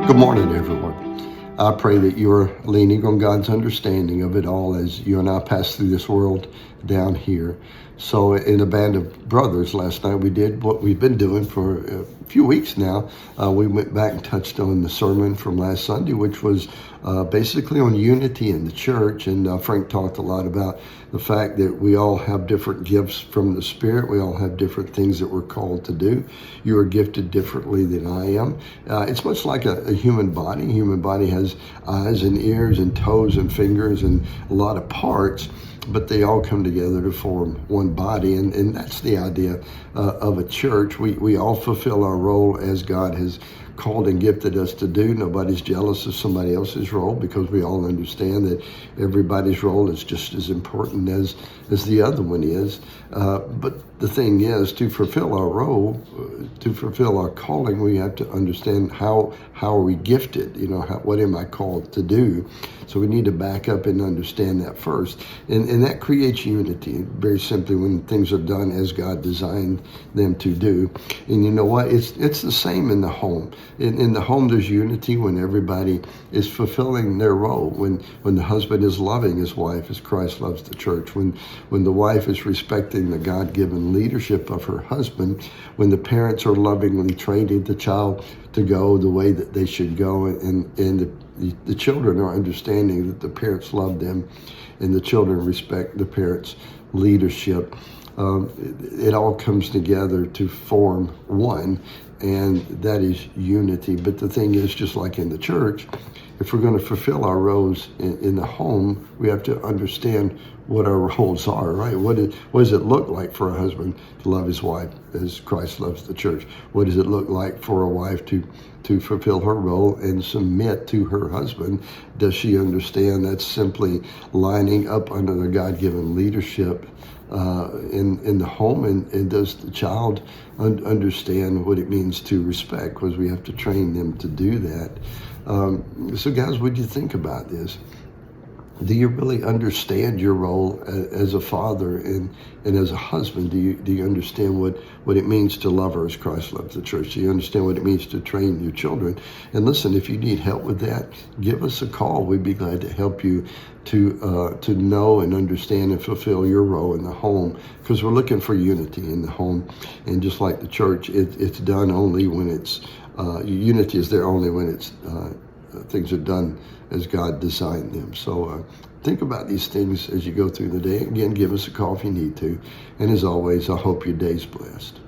Good morning, everyone. I pray that you're leaning on God's understanding of it all as you and I pass through this world down here. So, in a band of brothers last night, we did what we've been doing for a few weeks now. We went back and touched on the sermon from last Sunday, which was basically on unity in the church. And Frank talked a lot about the fact that we all have different gifts from the Spirit. We all have different things that we're called to do. You are gifted differently than I am. It's much like a human body. Human body has eyes and ears and toes and fingers and a lot of parts, but they all come together to form one body. And that's the idea of a church. We all fulfill our role as God has called and gifted us to do. Nobody's jealous of somebody else's role because we all understand that everybody's role is just as important as the other one is. But the thing is, to fulfill our role, to fulfill our calling, we have to understand how are we gifted? What am I called to do? So we need to back up and understand that first. And that creates unity, very simply, when things are done as God designed them to do. And you know what? It's the same in the home. In the home, there's unity when everybody is fulfilling their role. When the husband is loving his wife as Christ loves the church. When the wife is respecting the God-given leadership of her husband. When the parents are lovingly training the child to go the way that they should go, and the children are understanding that the parents love them and the children respect the parents' leadership. It all comes together to form one, and that is unity. But the thing is, just like in the church, if we're going to fulfill our roles in the home, we have to understand what our roles are, right? What does it look like for a husband to love his wife as Christ loves the church? What does it look like for a wife to fulfill her role and submit to her husband? Does she understand that's simply lining up under the God-given leadership in the home? And does the child understand what it means to respect? Because we have to train them to do that. So guys, what do you think about this? Do you really understand your role as a father and as a husband? Do you understand what it means to love her as Christ loves the church? Do you understand what it means to train your children? And listen, if you need help with that, give us a call. We'd be glad to help you to know and understand and fulfill your role in the home, because we're looking for unity in the home. And just like the church, it's done only when it's unity is there only when it's things are done as God designed them. So think about these things as you go through the day. Again, give us a call if you need to. And as always, I hope your day's blessed.